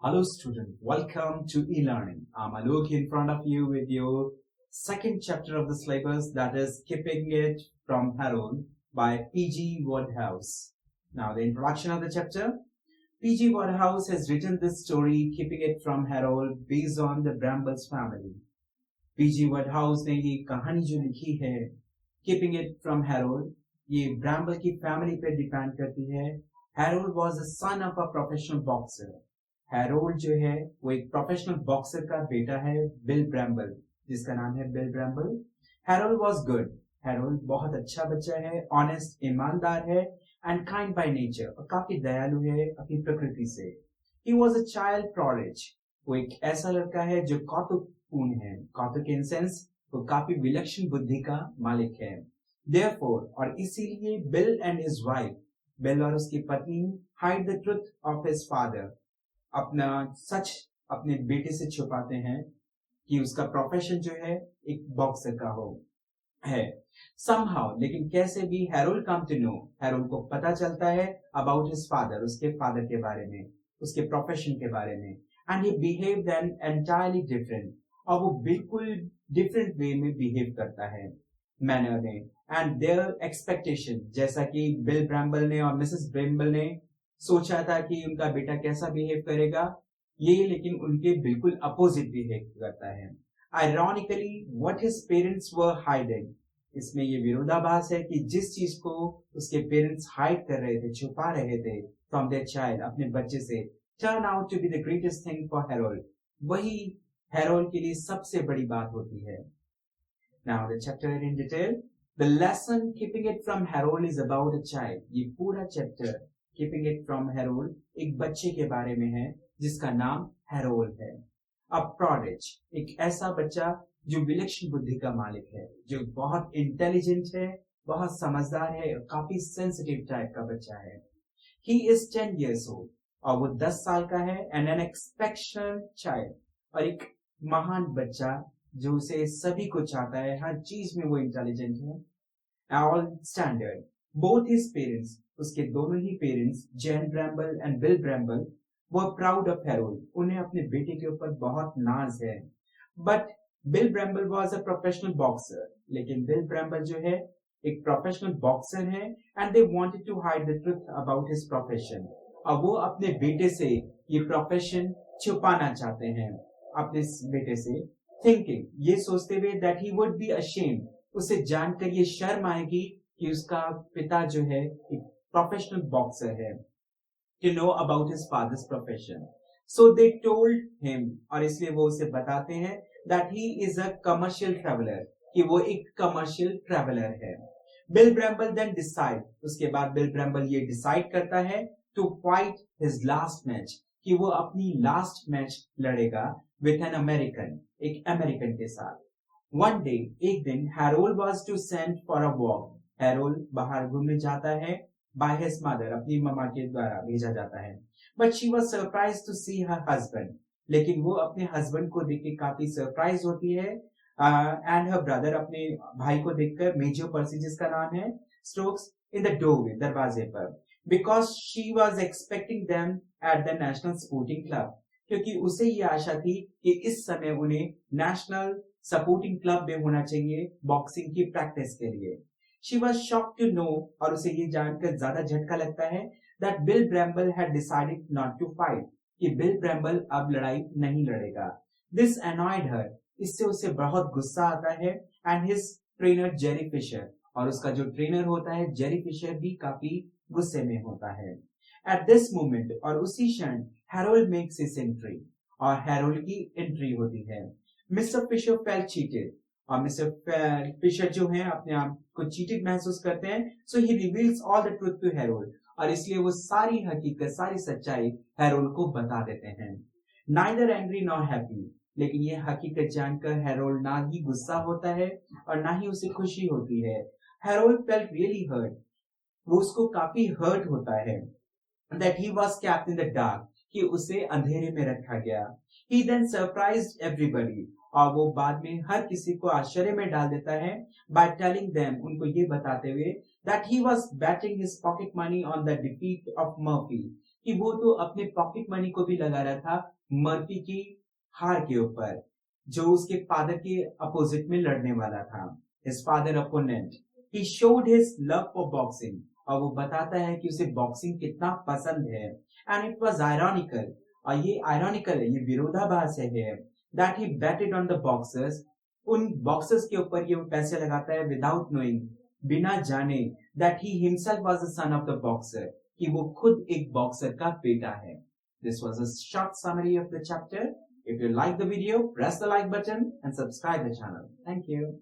Hello student, welcome to e-learning. I'm Alok in front of you with your second chapter of the syllabus, that is Keeping It from Harold by P.G. Wodehouse. Now the introduction of the chapter. P.G. Wodehouse has written this story Keeping It from Harold based on the Brambles family. P.G. Wodehouse ने ये कहानी जो लिखी है Keeping It from Harold, ये ब्रैम्बल की family पे depend करती है. Harold was the son of a professional boxer. Harold जो है वो एक प्रोफेशनल बॉक्सर का बेटा है, बिल ब्रैम्बल, जिसका नाम है Bill Bramble. Harold was good. Harold बहुत अच्छा बच्चा है, ऑनेस्ट, ईमानदार है, एंड काइंड बाय नेचर, और काफी दयालु है अपनी प्रकृति से. He was a child prodigy. वो एक ऐसा लड़का है जो कौतुकपूर्ण है. कौतुक इन सेंस वो काफी विलक्षण बुद्धि का मालिक है. देयरफॉर, और इसीलिए bill and his wife, bill और उसकी पत्नी, hide the truth of his father, अपना सच अपने बेटे से छुपाते हैं कि उसका प्रोफेशन जो है एक बॉक्सर का है. Somehow, लेकिन कैसे भी Harold come to know, Harold को पता चलता है अबाउट हिज फादर, उसके फादर के बारे में, उसके प्रोफेशन के बारे में. And he behaved an entirely different, और वो बिल्कुल डिफरेंट वे में बिहेव करता है, मैनर में. एंड देयर एक्सपेक्टेशन, जैसा कि बिल ब्रैम्बल ने और मिसेस ब्रैम्बल ने सोचा था कि उनका बेटा कैसा बिहेव करेगा, ये लेकिन उनके बिल्कुल अपोजिट बिहेव करता है. Ironically what his parents were hiding, इसमें ये विरोधाभास है कि जिस चीज को उसके पेरेंट्स हाइड कर रहे थे, छुपा रहे थे फ्रॉम देयर चाइल्ड, अपने बच्चे से, turn out to be the greatest thing for Harold, वही हैरोल्ड के लिए सबसे बड़ी बात होती है. Now the chapter in detail. The lesson keeping it from Harold is about a child. ये पूरा chapter keeping it from Harold एक बच्चे के बारे में है जिसका नाम हैरोल्ड है. अ प्रोडिज, एक ऐसा बच्चा जो विलक्षण बुद्धि का मालिक है, जो बहुत इंटेलिजेंट है, बहुत समझदार है, काफी सेंसिटिव टाइप का बच्चा है. ही इज 10 years old, और वो 10 साल का है. एंड एन एक्सपेक्टेंट चाइल्ड, और एक महान बच्चा जो उसे सभी को चाहता है, हर चीज में वो इंटेलिजेंट है. All standard. Both his parents, उसके दोनों ही पेरेंट्स, जैन ब्रैम्बल एंड बिल ब्रैम्बल, वो प्राउड ऑफ हैरोल्ड, उन्हें अपने बेटे के ऊपर बहुत नाज है. But Bill Bramble was a professional boxer, लेकिन बिल ब्रैम्बल जो है एक प्रोफेशनल बॉक्सर है. And they wanted to hide the truth about his profession, और वो अपने बेटे से ये प्रोफेशन छुपाना चाहते हैं, अपने बेटे से, थिंकिंग, ये सोचते हुए that he would be ashamed, उसे जानकर ये शर्म आएगी कि उसका पिता जो है एक प्रोफेशनल बॉक्सर है, to know about his father's profession. So they told him, और इसलिए वो उसे बताते हैं that he is a commercial traveler, कि वो एक commercial traveler है. Bill Bramble then decide, उसके बाद बिल ब्रैम्बल ये डिसाइड करता है to fight his last match, कि वो अपनी लास्ट मैच लड़ेगा with an American, एक अमेरिकन के साथ. One day, एक दिन, Harold was to send for a walk. Harold बाहर घूमने जाता है by his mother, अपनी मम्मा के द्वारा भेजा जाता है. But she was surprised to see her husband, लेकिन वो अपने हस्बैंड को देख के काफी सरप्राइज होती है. एंड her brother, अपने भाई को देखकर, मेजर पर्सी जिसका नाम है, स्टोक्स, in the doorway, दरवाजे पर, because she was expecting them at the National Sporting Club, क्योंकि उसे ये आशा थी कि इस समय उन्हें नेशनल सपोर्टिंग क्लब में होना चाहिए बॉक्सिंग की प्रैक्टिस के लिए. She was shocked to know, और उसे ये जानकर ज्यादा झटका लगता है, that Bill Bramble had decided not to fight, कि बिल ब्रैम्बल अब लड़ाई नहीं लड़ेगा. This annoyed her, इससे उसे बहुत गुस्सा आता है. And his trainer Jerry Fisher, और उसका जो ट्रेनर होता है जेरी फिशर भी काफी गुस्से में होता है. At this moment, और उसी क्षण, Harold makes his entry, और हैरोल्ड की एंट्री होती है. Mr. Fisher felt cheated, और मिस्टर फिशर जो है अपने आप को चीटेड महसूस करते हैं. So he reveals all the truth to Harold, और इसलिए वो सारी हकीकत, सारी सच्चाई हैरोल्ड को बता देते हैं. नाइदर एंग्री नॉर हैप्पी, लेकिन ये हकीकत जानकर हैरोल्ड ना ही गुस्सा होता है और ना ही उसे खुशी होती है. हैरोल्ड फेल्ट रियली हर्ट, वो उसको काफी हर्ट होता है that he was kept in the dark, कि उसे अंधेरे में रखा गया. He then surprised everybody, और वो बाद में हर किसी को आश्चर्य में डाल देता है by telling them, उनको ये बताते हुए that he was betting his pocket money on the defeat of Murphy, कि वो तो अपने पॉकेट मनी को भी लगा रहा था मर्फी की हार के ऊपर, जो उसके फादर के अपोजिट में लड़ने वाला था, his father opponent. He showed his love for boxing, और वो बताता है कि उसे बॉक्सिंग कितना पसंद है, and it was ironical, और ये आयरॉनिकल है, ये विरोधाभास है, that he betted on the boxers, उन बॉक्सर्स के ऊपर ये पैसे लगाता है without knowing, बिना जाने that he himself was the son of the boxer, कि वो खुद एक बॉक्सर का बेटा है. This was a short summary of the chapter. If you like the video, press the like button and subscribe the channel. Thank you.